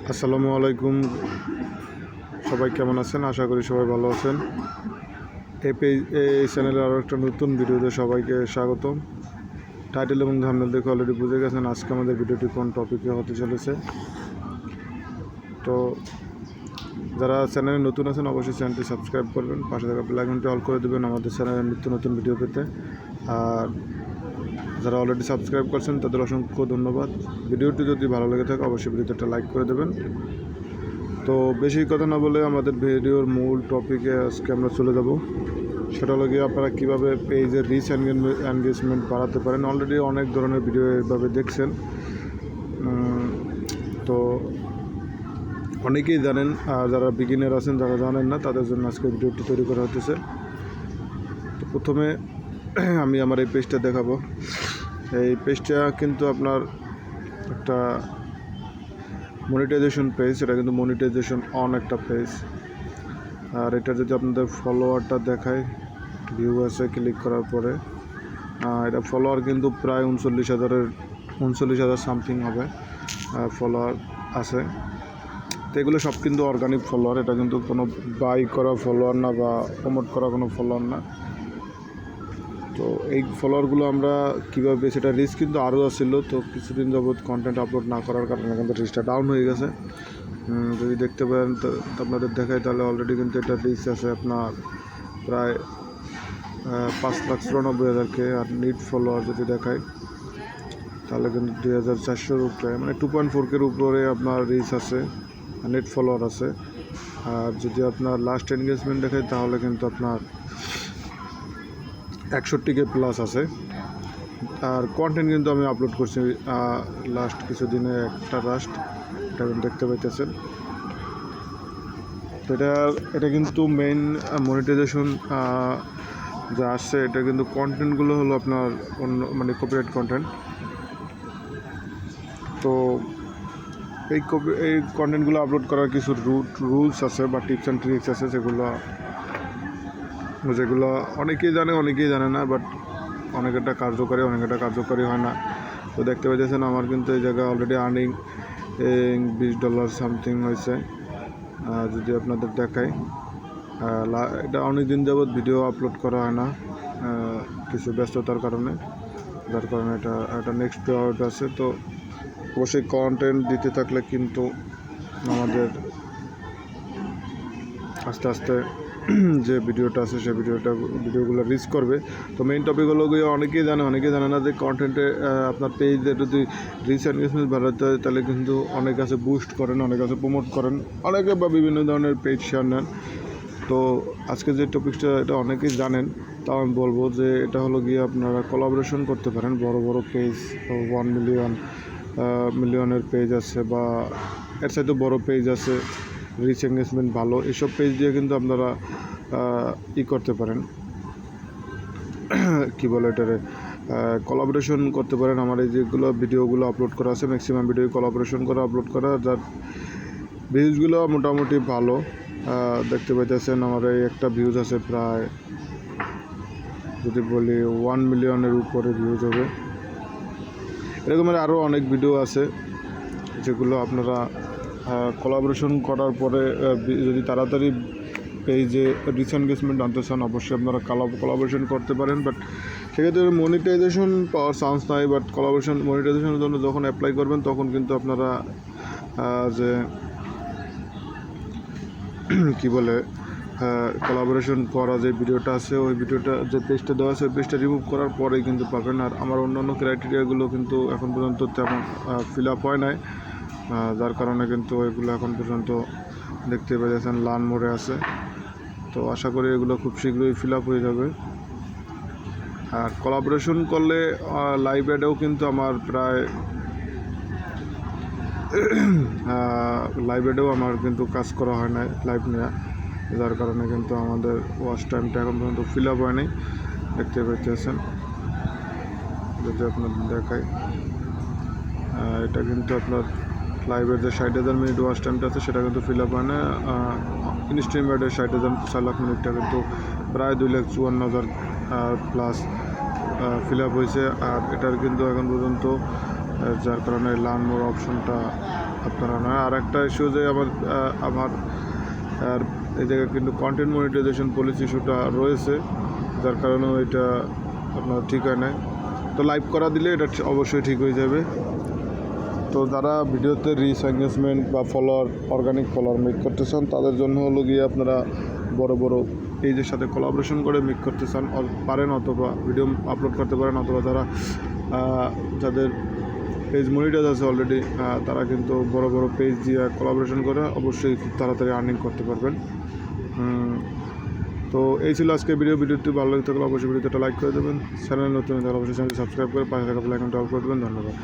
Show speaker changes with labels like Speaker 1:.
Speaker 1: আসসালামু আলাইকুম, সবাই কেমন আছেন? আশা করি সবাই ভালো আছেন। এই চ্যানেলে আরও একটা নতুন ভিডিওতে সবাইকে স্বাগতম। টাইটেল এবং থাম্বনেল দেখে অলরেডি বুঝে গেছেন আজকে আমাদের ভিডিওটি কোন টপিকে হতে চলেছে। তো যারা চ্যানেলে নতুন আছেন অবশ্যই চ্যানেলটি সাবস্ক্রাইব করবেন, পাশে থাকা বেল আইকনটি অল করে দেবেন আমাদের চ্যানেলে নিত্য নতুন ভিডিও পেতে। আর যারা অলরেডি সাবস্ক্রাইব করছেন তাদের অসংখ্য ধন্যবাদ। ভিডিওটি যদি ভালো লেগে থাকে অবশ্যই ভিডিওতে একটা লাইক করে দেবেন। তো বেশি কথা না বলে আমাদের ভিডিওর মূল টপিকে আজকে আমরা চলে যাব। সেটা হলো গিয়ে আপনারা কীভাবে পেজের রিচ এনগেজমেন্ট বাড়াতে পারেন। অলরেডি অনেক ধরনের ভিডিও এভাবে দেখছেন, তো অনেকেই জানেন। আর যারা বিগিনার আছেন, যারা জানেন না, তাদের জন্য আজকে ভিডিওটি তৈরি করা হতেছে। তো প্রথমে আমি আমার এই পেজটা দেখাবো। এই পেজটা কিন্তু আপনার একটা মনিটাইজেশন পেজ, এটা কিন্তু মনিটাইজেশন অন একটা পেজ। আর এটা যদি আপনাদের ফলোয়ারটা দেখায়, ভিউয়ার্সে ক্লিক করার পরে এটা ফলোয়ার কিন্তু প্রায় 39,000 সামথিং হবে ফলোয়ার আছে। তো এগুলো সব কিন্তু অর্গানিক ফলোয়ার, এটা কিন্তু কোনো বাই করা ফলোয়ার না বা প্রমোট করা কোনো ফলোয়ার না। তো এই ফলোয়ারগুলো আমরা কীভাবে, সেটা রিচ কিন্তু আরও আসছিল। তো কিছুদিন যাবৎ কন্টেন্ট আপলোড না করার কারণে কিন্তু রিচটা ডাউন হয়ে গেছে। যদি দেখতে পারেন তো আপনাদের দেখায়, তাহলে অলরেডি কিন্তু এটা রিচ আছে আপনার প্রায় 5,94,000 আর নিট ফলোয়ার যদি দেখায় তাহলে কিন্তু 2,400-র উপরে, মানে 2.4K-র উপরে আপনার রিচ আছে, নেট ফলোয়ার আছে। আর যদি আপনার লাস্ট এনগেজমেন্ট দেখায় তাহলে কিন্তু আপনার 61K প্লাস আছে। আর কন্টেন্ট কিন্তু আমি আপলোড করছি লাস্ট কিছুদিনে একটা এটা কিন্তু দেখতে পাইতেছেন। তো এটা কিন্তু মেইন মনিটাইজেশন যা আসছে, এটা কিন্তু কন্টেন্টগুলো হলো আপনার অন্য, মানে কপিরাইট কন্টেন্ট। তো এই কন্টেন্টগুলো আপলোড করার কিছু রুলস আছে বা টিপস অ্যান্ড ট্রিক্স আছে, যেগুলো অনেকেই জানে না, বাট অনেকেরটা কার্যকরী হয় না। তো দেখতে পাচ্ছেন আমার কিন্তু এই জায়গায় অলরেডি আর্নিং $20 সামথিং হয়েছে। যদি আপনাদের দেখাই, এটা অনেক দিন যাবৎ ভিডিও আপলোড করা হয় না কিছু ব্যস্ততার কারণে, যার কারণে এটা নেক্সট প্রায়োরিটি আছে। তো অবশ্যই কন্টেন্ট দিতে থাকলে কিন্তু আমাদের আস্তে আস্তে যে ভিডিওটা আছে সেই ভিডিওগুলো রিচ করবে। তো মেইন টপিক হলো গিয়ে অনেকেই জানে না যে কন্টেন্টে আপনার পেজে যদি রিচ এনগেজমেন্ট বাড়াতে হয় তাহলে কিন্তু অনেক আছে বুস্ট করেন, অনেক আছে প্রমোট করেন, অনেকে বা বিভিন্ন ধরনের পেজ শেয়ার নেন। তো আজকে যে টপিকটা, এটা অনেকেই জানেন, তাও আমি বলবো যে এটা হলো গিয়ে আপনারা কোলাবোরেশন করতে পারেন। বড় পেজ 1 মিলিয়নের পেজ আছে বা এর সাথে বড় পেজ আছে, রিচ এনগেজমেন্ট ভালো, এসব পেজ দিয়ে কিন্তু আপনারা করতে পারেন, কী বলে এটারে, কোলাবোরেশন করতে পারেন। আমার এই যেগুলো ভিডিওগুলো আপলোড করা আছে, ম্যাক্সিমাম ভিডিও কোলাবোরেশন করে আপলোড করা, যার ভিউজগুলো মোটামুটি ভালো দেখতে পাইতেছেন। আমার এই একটা ভিউজ আছে প্রায়, যদি বলি 1 মিলিয়নের উপরে ভিউজ হবে। এরকমের আরও অনেক ভিডিও আছে যেগুলো আপনারা কোলাবোরেশন করার পরে যদি তাড়াতাড়ি পেজে রিচ এনগেজমেন্ট আনতে চান অবশ্যই আপনারা কোলাবোরেশন করতে পারেন। বাট সেক্ষেত্রে মনিটাইজেশন পাওয়ার চান্স নাই। বাট মনিটাইজেশনের জন্য যখন অ্যাপ্লাই করবেন তখন কিন্তু আপনারা যে কী বলে, কোলাবোরেশন করা যে ভিডিওটা আছে, ওই ভিডিওটা যে পেজটা দেওয়া আছে ওই পেজটা রিমুভ করার পরেই কিন্তু পাবেন। আর আমার অন্যান্য ক্রাইটেরিয়াগুলো কিন্তু এখন পর্যন্ত তেমন ফিল আপ হয় নাই, যার কারণে কিন্তু এগুলো এখন পর্যন্ত দেখতে পেয়েছেন লার্ন মোডে আছে। তো আশা করি এগুলো খুব শীঘ্রই ফিল আপ হয়ে যাবে। আর কোলাবোরেশন করলে লাইভ অ্যাডেও কিন্তু আমার প্রায় আমার কিন্তু কাজ করা হয় না লাইভ নেওয়া, যার কারণে কিন্তু আমাদের ওয়াচ টাইমটা এখন পর্যন্ত ফিল আপ হয়নি, দেখতে পেয়েছেন। যদি আপনাদের দেখাই, এটা কিন্তু আপনার লাইভের যে 60,000 মিনিট ওয়াচ টাইমটা আছে সেটা কিন্তু ফিল আপ হয় না। ইনস্ট্রিম অ্যাডের 60,000 মিনিটটা কিন্তু প্রায় 2,54,000 প্লাস ফিল আপ হয়েছে। আর এটার কিন্তু এখন পর্যন্ত, যার কারণে লার্ন মোর অপশনটা আপনারা নয়। আর একটা ইস্যু যে আমার আর এই জায়গায় কিন্তু কন্টেন্ট মনিটাইজেশন পলিসি ইস্যুটা রয়েছে, যার কারণেও এটা আপনার ঠিক হয় না। তো লাইভ করা দিলে এটা অবশ্যই ঠিক হয়ে যাবে। তো যারা ভিডিওতে রিচ, এঙ্গেজমেন্ট বা ফলোয়ার, অর্গানিক ফলোয়ার মেক করতে চান, তাদের জন্য হলো গিয়ে আপনারা বড় বড় পেজের সাথে কোলাবোরেশন করে মেক করতে চান পারেন, অথবা ভিডিও আপলোড করতে পারেন, অথবা যাদের পেজ মনিটাইজ আছে অলরেডি, তারা কিন্তু বড় বড় পেজ দিয়ে কোলাবোরেশন করে অবশ্যই খুব তাড়াতাড়ি আর্নিং করতে পারবেন। তো এই ছিল আজকে ভিডিওটি ভালো লাগে থাকলে অবশ্যই ভিডিওটা লাইক করে দেবেন। চ্যানেল নতুন থাকলে অবশ্যই চ্যানেলটি সাবস্ক্রাইব করে পাশে থাকা বেল আইকনটা অল করে দেবেন। ধন্যবাদ।